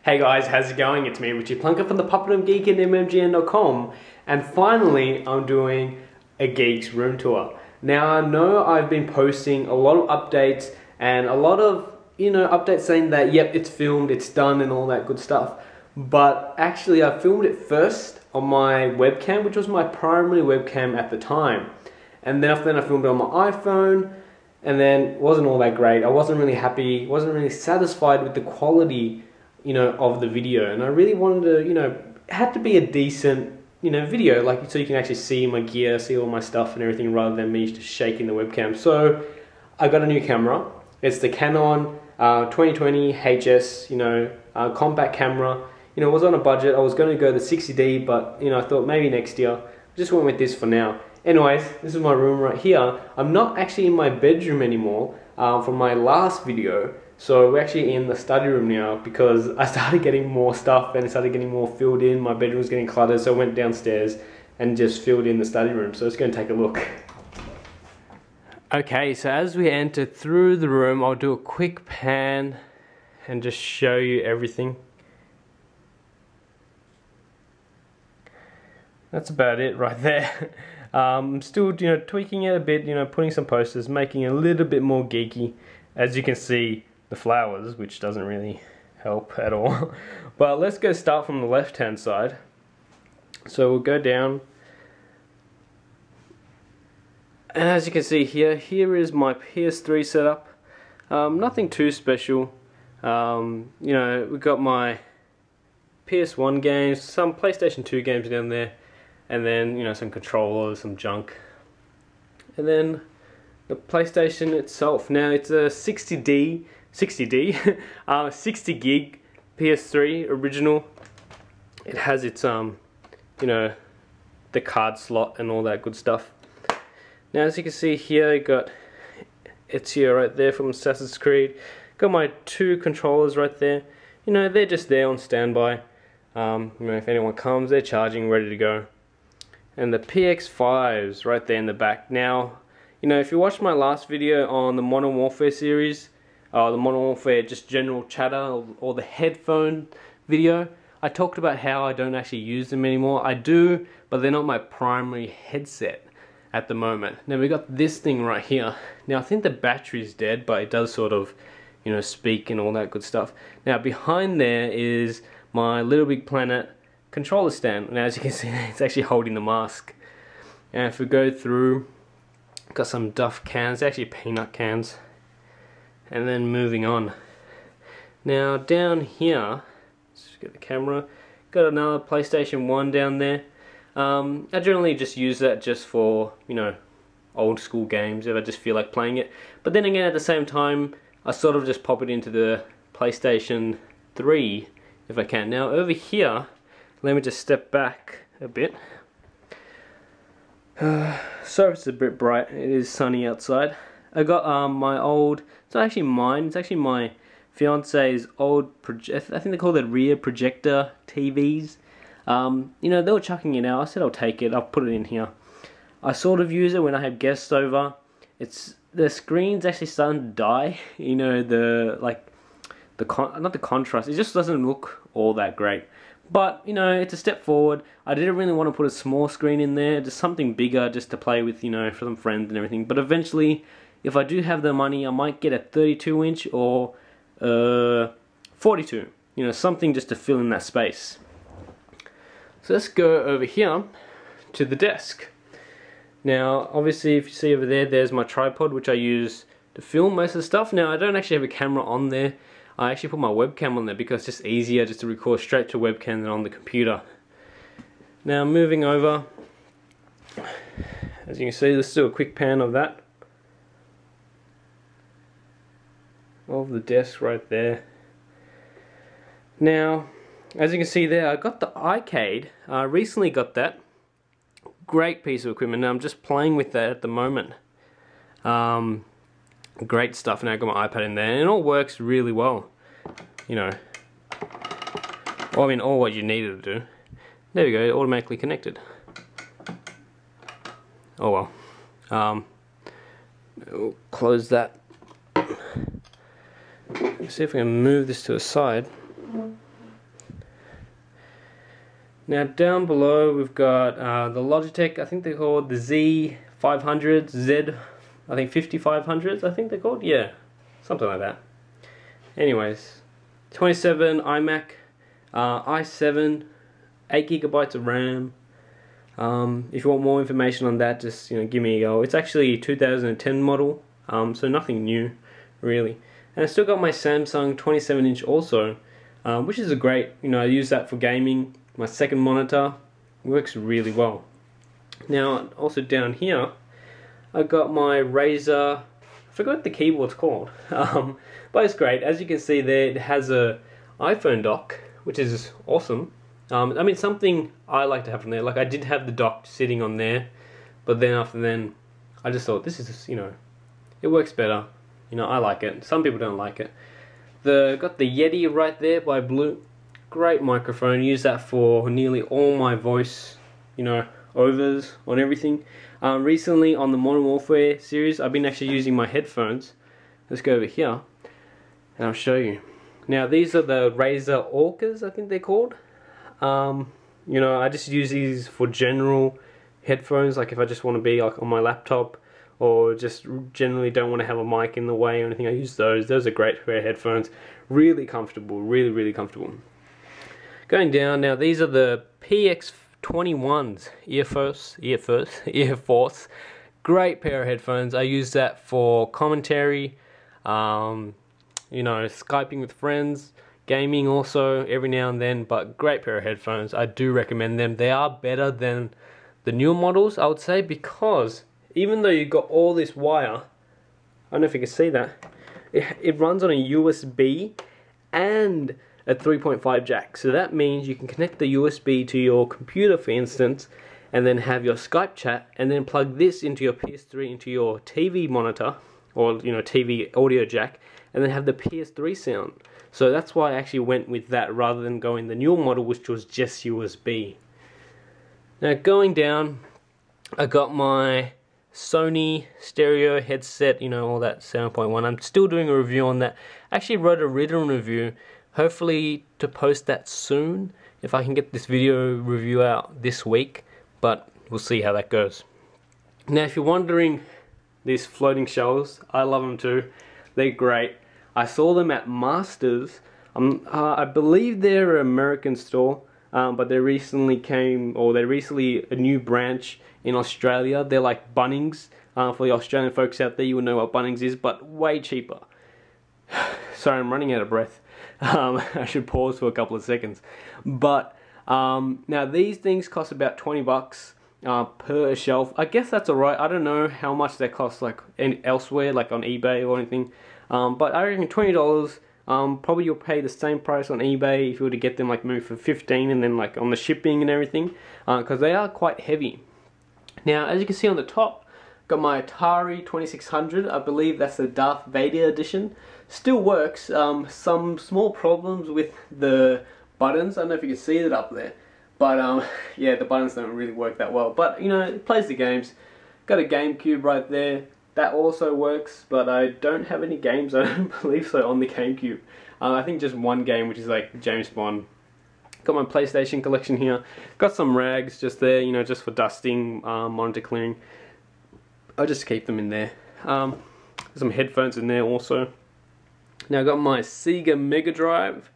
Hey guys, how's it going? It's me, Richie Plunker from the Papadum Geek and MMGN.com, and finally I'm doing a Geek's Room Tour. Now I know I've been posting a lot of updates and a lot of, updates saying that yep, it's filmed, it's done and all that good stuff. But actually I filmed it first on my webcam, which was my primary webcam at the time. And then after that I filmed it on my iPhone, and then it wasn't all that great. I wasn't really happy, wasn't really satisfied with the quality, of the video. And I really wanted to, it had to be a decent, video, like so you can actually see my gear, see all my stuff and everything rather than me just shaking the webcam. So I got a new camera. It's the Canon 2020 HS, compact camera. It was on a budget. I was going to go the 60D, but I thought maybe next year. I just went with this for now. Anyways, this is my room right here. I'm not actually in my bedroom anymore from my last video. So we're actually in the study room now because I started getting more stuff and it started getting more filled in. My bedroom was getting cluttered, so I went downstairs and just filled in the study room. So let's go and take a look. Okay, so as we enter through the room, I'll do a quick pan and just show you everything. That's about it right there. I'm still, tweaking it a bit, putting some posters, making it a little bit more geeky. As you can see, the flowers, which doesn't really help at all. But let's go start from the left hand side. So we'll go down. And as you can see here is my PS3 setup. Nothing too special. We've got my PS1 games, some PlayStation 2 games down there. And then, some controllers, some junk. And then the PlayStation itself. Now it's a 60 gig PS3 original. It has its the card slot and all that good stuff. Now as you can see here, you got Ezio right there from Assassin's Creed. Got my two controllers right there. They're just there on standby. If anyone comes, they're charging, ready to go. And the PX5s right there in the back. Now, if you watched my last video on the Modern Warfare series, the Modern Warfare just general chatter, or the headphone video, I talked about how I don't actually use them anymore. I do, but they're not my primary headset at the moment. Now we got this thing right here. Now I think the battery's dead, but it does sort of, speak and all that good stuff. Now behind there is my Little Big Planet controller stand. Now as you can see, it's actually holding the mask. And if we go through, got some Duff cans, actually peanut cans. And then moving on. Now down here, let's get the camera, got another PlayStation 1 down there. I generally just use that just for, old school games if I just feel like playing it. But then again, at the same time, I sort of just pop it into the PlayStation 3 if I can. Now over here, let me just step back a bit. Sorry it's a bit bright, it is sunny outside. I got my old, it's not actually mine, it's actually my fiance's old, I think they call it rear projector TVs. They were chucking it out. I said I'll take it, I'll put it in here. I sort of use it when I have guests over. The screen's actually starting to die. Not the contrast, it just doesn't look all that great. But, it's a step forward. I didn't really want to put a small screen in there, just something bigger just to play with, for some friends and everything. But eventually, if I do have the money, I might get a 32-inch or 42. Something just to fill in that space. So let's go over here to the desk. Now, obviously, if you see over there, there's my tripod, which I use to film most of the stuff. Now, I don't actually have a camera on there. I actually put my webcam on there because it's just easier just to record straight to webcam than on the computer. Now moving over, as you can see, let's do a quick pan of that. Of the desk right there. Now, as you can see there, I got the iCade. I recently got that. Great piece of equipment. Now I'm just playing with that at the moment. Great stuff. Now I've got my iPad in there and it all works really well. All what you needed to do. There we go, automatically connected. Oh well. We'll close that. Let's see if we can move this to the side. Now down below we've got the Logitech, I think they're called the Z500, Z, I think 5500s, I think they're called, yeah, something like that. Anyways, 27 iMac, i7, 8 gigabytes of RAM. If you want more information on that, just give me a go. It's actually a 2010 model, so nothing new really. And I still got my Samsung 27-inch also, which is a great. I use that for gaming. My second monitor works really well. Now also down here, I got my Razer. I forgot what the keyboard's called, but it's great. As you can see there, it has a iPhone dock, which is awesome. I mean, something I like to have from there. Like I did have the dock sitting on there, but then I just thought this is it works better. I like it. Some people don't like it. Got the Yeti right there by Blue. Great microphone. Use that for nearly all my voice, overs on everything. Recently on the Modern Warfare series, I've been actually using my headphones. Let's go over here, and I'll show you. Now these are the Razer Orcas, I think they're called. I just use these for general headphones, like if I just want to be like on my laptop, or just generally don't want to have a mic in the way or anything. I use those. Those are great pair of headphones. Really comfortable, really comfortable. Going down now, these are the PX21s, Ear Force. Great pair of headphones. I use that for commentary, Skyping with friends, gaming also every now and then, but great pair of headphones. I do recommend them. They are better than the newer models, I would say, because even though you've got all this wire, I don't know if you can see that, it runs on a USB and a 3.5 jack. So that means you can connect the USB to your computer, for instance, and then have your Skype chat, and then plug this into your PS3, into your TV monitor, or TV audio jack, and then have the PS3 sound. So that's why I actually went with that rather than going the newer model, which was just USB. Now going down, I got my Sony stereo headset, all that 7.1. I'm still doing a review on that. I actually wrote a written review, hopefully to post that soon, if I can get this video review out this week, but we'll see how that goes. Now if you're wondering, these floating shelves, I love them too. They're great. I saw them at Masters. I believe they're an American store, but they recently a new branch in Australia. They're like Bunnings. For the Australian folks out there, you will know what Bunnings is, but way cheaper. Sorry, I'm running out of breath. I should pause for a couple of seconds. But now these things cost about 20 bucks per shelf. I guess that's alright. I don't know how much they cost like elsewhere, like on eBay or anything. But I reckon $20. Probably you'll pay the same price on eBay if you were to get them like maybe for 15, and then like on the shipping and everything, because they are quite heavy. Now as you can see on the top, got my Atari 2600. I believe that's the Darth Vader edition. Still works. Some small problems with the buttons. I don't know if you can see it up there, but yeah, the buttons don't really work that well. But it plays the games. Got a GameCube right there. That also works, but I don't have any games, I don't believe so, on the GameCube. I think just one game, which is like James Bond. Got my PlayStation collection here. Got some rags just there, just for dusting, monitor clearing. I'll just keep them in there. Some headphones in there also. Now I got my Sega Mega Drive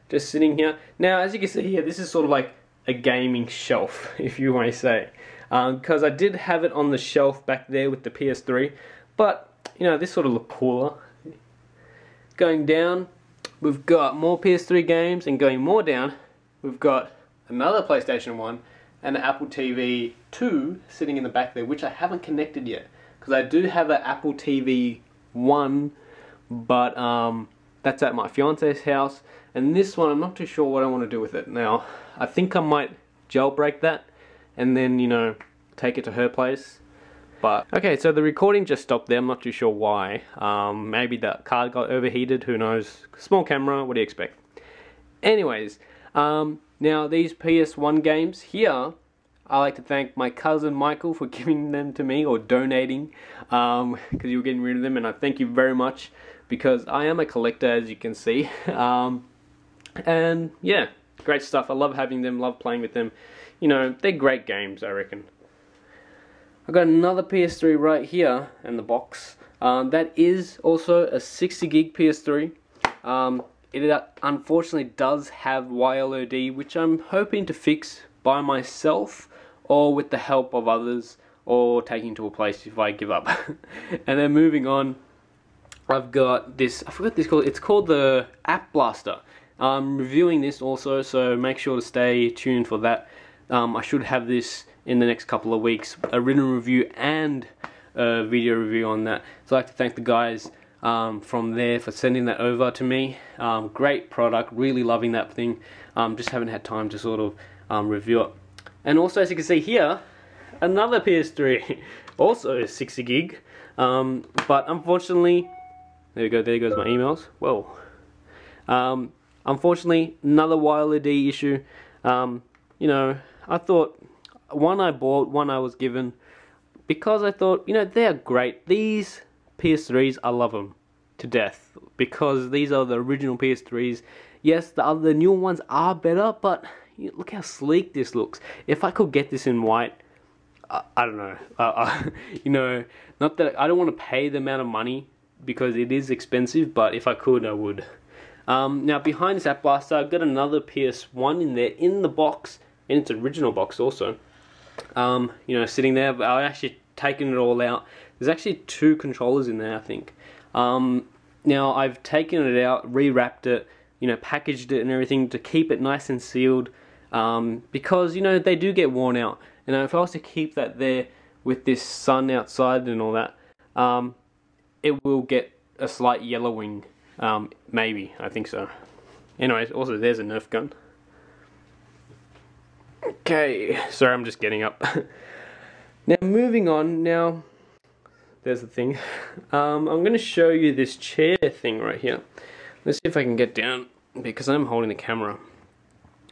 just sitting here. Now as you can see here, this is sort of like a gaming shelf, if you may say. Because I did have it on the shelf back there with the PS3, but this sort of looked cooler. Going down, we've got more PS3 games, and going more down, we've got another PlayStation 1 and an Apple TV 2 sitting in the back there, which I haven't connected yet, because I do have an Apple TV 1, but that's at my fiance's house, and this one I'm not too sure what I want to do with it. Now I think I might jailbreak that and then take it to her place. But okay, so the recording just stopped there. I'm not too sure why. Maybe the card got overheated, who knows. Small camera, what do you expect? Anyways, now these PS1 games here, I like to thank my cousin Michael for giving them to me, or donating, because you were getting rid of them, and I thank you very much, because I am a collector, as you can see. And yeah, Great stuff. I love having them, love playing with them. You know, they're great games, I reckon. I've got another PS3 right here in the box. That is also a 60 gig PS3. It unfortunately does have YLOD, which I'm hoping to fix by myself or with the help of others, or taking to a place if I give up. And then moving on, I've got this, I forgot this called, it's called the App Blaster. I'm reviewing this also, so make sure to stay tuned for that. I should have this in the next couple of weeks, a written review and a video review on that. So I'd like to thank the guys from there for sending that over to me. Great product, really loving that thing. Just haven't had time to sort of review it. And also, as you can see here, another PS3, also 60 gig. But unfortunately, there goes my emails. Whoa. Unfortunately, another YLOD issue. You know, I thought one I bought, one I was given, because I thought, you know, they're great. These PS3s, I love them to death, because these are the original PS3s. Yes, the newer ones are better, but you know, look how sleek this looks. If I could get this in white, I don't know. You know, not that I don't want to pay the amount of money because it is expensive, but if I could, I would. Now behind this App Blaster, I've got another PS1 in there in the box, in its original box also. You know, sitting there. I've actually taken it all out. There's actually 2 controllers in there, I think. Now I've taken it out, rewrapped it, you know, packaged it and everything to keep it nice and sealed, because you know they do get worn out. And if I was to keep that there with this sun outside and all that, it will get a slight yellowing. Maybe, I think so. Anyways, also there's a Nerf gun. Okay, sorry, I'm just getting up. Now moving on, now there's the thing. I'm going to show you this chair thing right here. Let's see if I can get down, because I'm holding the camera.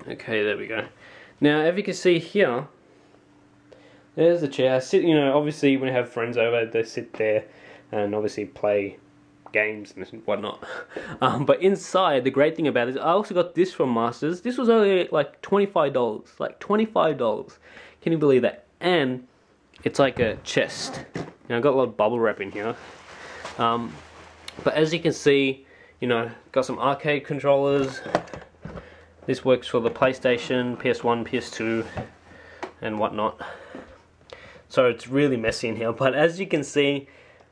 Okay, there we go. Now, if you can see here, there's the chair. I sit, you know, obviously when you have friends over, they sit there and obviously play games and whatnot. But inside, the great thing about it is I also got this from Masters. This was only like $25. Like $25. Can you believe that? And it's like a chest. Now I've got a lot of bubble wrap in here. But as you can see, you know, got some arcade controllers. This works for the PlayStation, PS1, PS2, and whatnot. So it's really messy in here. But as you can see,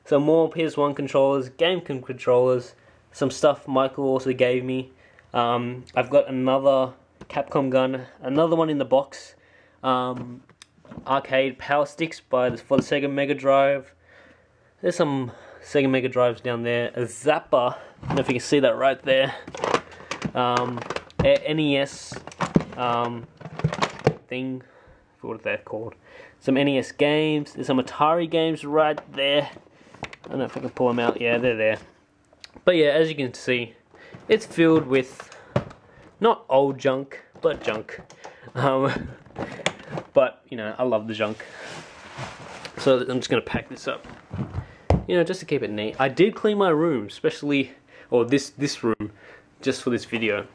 some more PS1 controllers, GameCube controllers, some stuff Michael also gave me. I've got another Capcom gun, another one in the box. Arcade power sticks for the Sega Mega Drive. There's some Sega Mega Drives down there. A Zapper, I don't know if you can see that right there. NES thing, what are they called? Some NES games. There's some Atari games right there. I don't know if I can pull them out. Yeah, they're there. But yeah, as you can see, it's filled with not old junk, but junk. But you know, I love the junk. So I'm just gonna pack this up. You know, just to keep it neat. I did clean my room, especially, or this room, just for this video.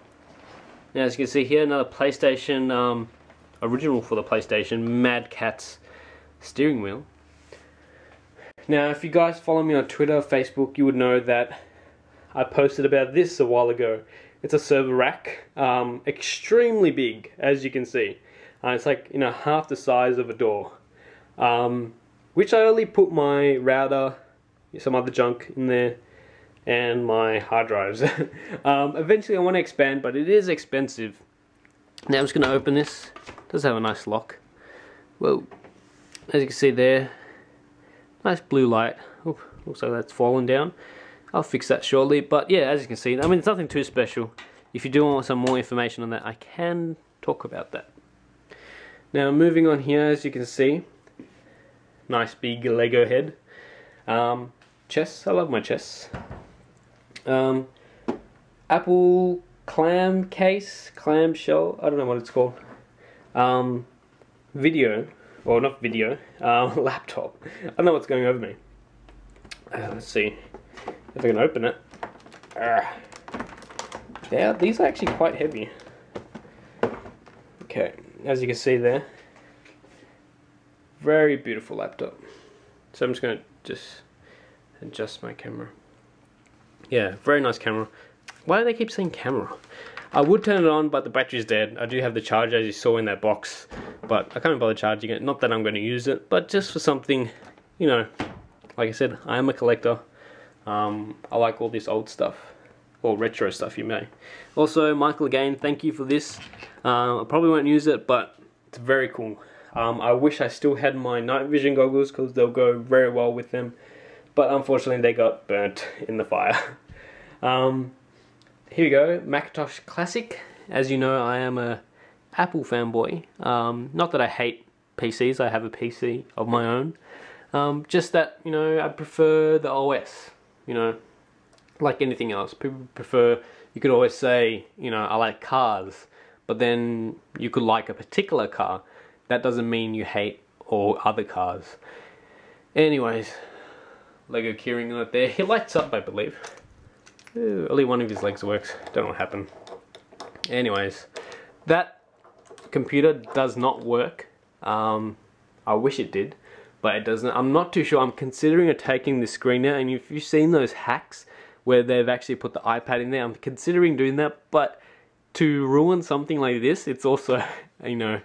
Now, as you can see here, another PlayStation, original for the PlayStation, Mad Catz steering wheel. Now, if you guys follow me on Twitter, Facebook, you would know that I posted about this a while ago. It's a server rack, extremely big, as you can see. It's like, you know, half the size of a door. Which I only put my router, some other junk in there, and my hard drives. Eventually I want to expand, but it is expensive. Now I'm just going to open this. It does have a nice lock. Whoa. As you can see there, nice blue light. Oop, looks like that's fallen down. I'll fix that shortly. But yeah, as you can see, I mean, it's nothing too special. If you do want some more information on that, I can talk about that. Now moving on here, as you can see, nice big Lego head. Chests, I love my chests. Apple Clamcase, clamshell, I don't know what it's called. Video, or not video, laptop. I don't know what's going over me. Let's see if I can open it. Yeah, these are actually quite heavy. Okay, as you can see there, very beautiful laptop. So I'm just going to adjust my camera. Yeah, very nice camera. Why do they keep saying camera? I would turn it on, but the battery's dead. I do have the charger, as you saw in that box, but I can't bother charging it. Not that I'm going to use it, but just for something, you know, like I said, I am a collector. I like all this old stuff, or retro stuff you may. Also, Michael, again, thank you for this. I probably won't use it, but it's very cool. I wish I still had my night vision goggles, because they'll go very well with them, but unfortunately they got burnt in the fire. Here we go, McIntosh Classic. As you know, I am a Apple fanboy. Not that I hate PCs, I have a PC of my own. Just that, you know, I prefer the OS, you know, like anything else. People prefer, you could always say, you know, I like cars, but then you could like a particular car. That doesn't mean you hate all other cars. Anyways, Lego keyring right there. He lights up, I believe. Ooh, only one of his legs works. Don't know what happened. Anyways, that computer does not work. I wish it did, but it doesn't. I'm not too sure. I'm considering taking the screen out, and if you've seen those hacks where they've actually put the iPad in there, I'm considering doing that. But to ruin something like this, it's also, you know,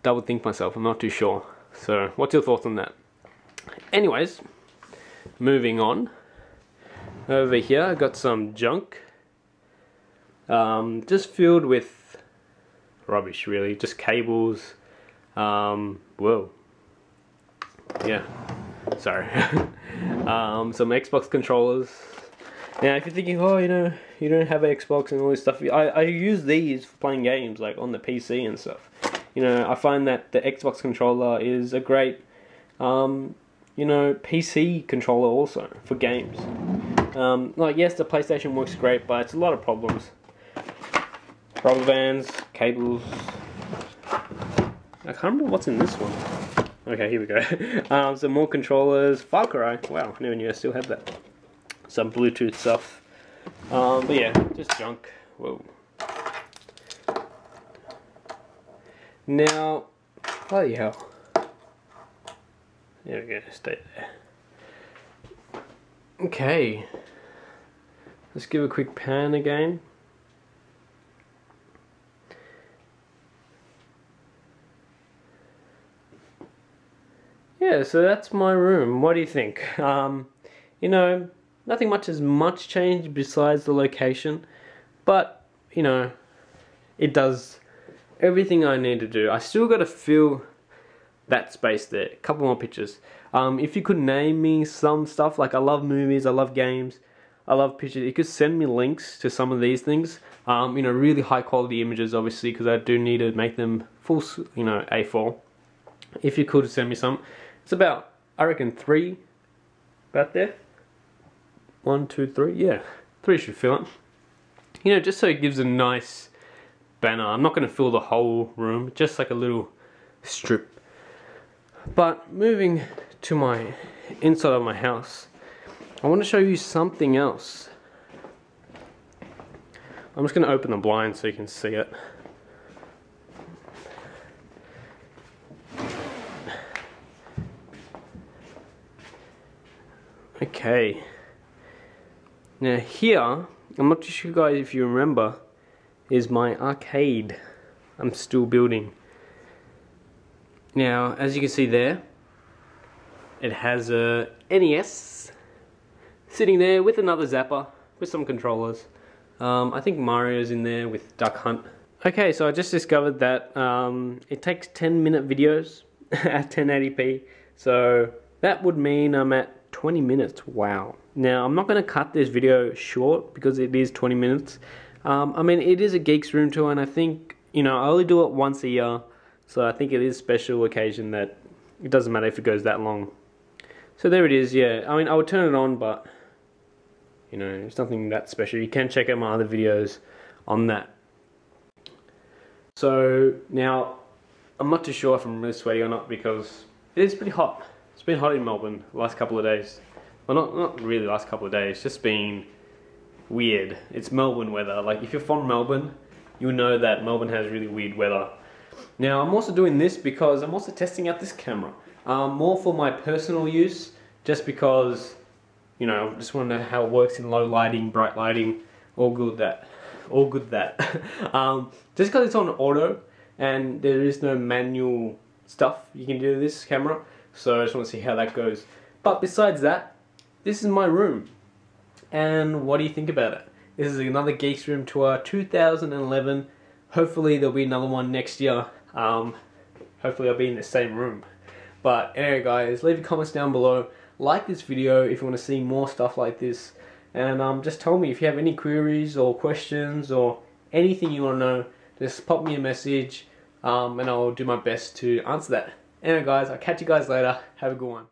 double think myself. I'm not too sure. So, what's your thoughts on that? Anyways, moving on. Over here, I got some junk. Just filled with rubbish, really. Just cables. Whoa. Yeah. Sorry. Some Xbox controllers. Now, if you're thinking, oh, you know, you don't have an Xbox and all this stuff, I use these for playing games, like on the PC and stuff. You know, I find that the Xbox controller is a great, you know, PC controller also for games. Like, yes, the PlayStation works great, but it's a lot of problems. Rubber bands, cables. I can't remember what's in this one. Okay, here we go. Some more controllers. Far Cry. Wow, I never knew I still had that. Some Bluetooth stuff. But yeah, just junk. Whoa. Now, bloody hell. There we go, stay there. Okay. Let's give a quick pan again. Yeah, so that's my room. What do you think? You know, nothing much has changed besides the location, but you know, it does everything I need to do. I still got to fill that space there. A couple more pictures. If you could name me some stuff, like I love movies, I love games, I love pictures, you could send me links to some of these things. You know, really high quality images, obviously, because I do need to make them full, you know, A4. If you could send me some. It's about, I reckon, 3, about there. 1, 2, 3, yeah, 3 should fill it. You know, just so it gives a nice banner. I'm not going to fill the whole room, just like a little strip. But moving to my inside of my house, I want to show you something else. I'm just going to open the blind so you can see it. Okay. Now here, I'm not too sure guys if you remember, is my arcade I'm still building. Now, as you can see there, it has a NES sitting there with another zapper, with some controllers. I think Mario's in there with Duck Hunt. Okay, so I just discovered that it takes 10-minute videos at 1080p. So that would mean I'm at 20 minutes. Wow. Now, I'm not going to cut this video short because it is 20 minutes. I mean, it is a Geeks Room Tour, and I think, you know, I only do it once a year. So I think it is a special occasion that it doesn't matter if it goes that long. So there it is, yeah. I mean, I would turn it on, but, you know, it's nothing that special. You can check out my other videos on that. So, now, I'm not too sure if I'm really sweaty or not because it is pretty hot. It's been hot in Melbourne the last couple of days. Well, not really the last couple of days, just been weird. It's Melbourne weather. Like, if you're from Melbourne, you'll know that Melbourne has really weird weather. Now I'm also doing this because I'm also testing out this camera. More for my personal use, just because, you know, just want to know how it works in low lighting, bright lighting, all good that. Just because it's on auto and there is no manual stuff you can do with this camera, so I just want to see how that goes. But besides that, this is my room. And what do you think about it? This is another Geek Room Tour 2011. Hopefully there'll be another one next year. Hopefully I'll be in the same room. But anyway guys, leave your comments down below. Like this video if you want to see more stuff like this. And just tell me if you have any queries or questions or anything you want to know. Just pop me a message and I'll do my best to answer that. Anyway guys, I'll catch you guys later. Have a good one.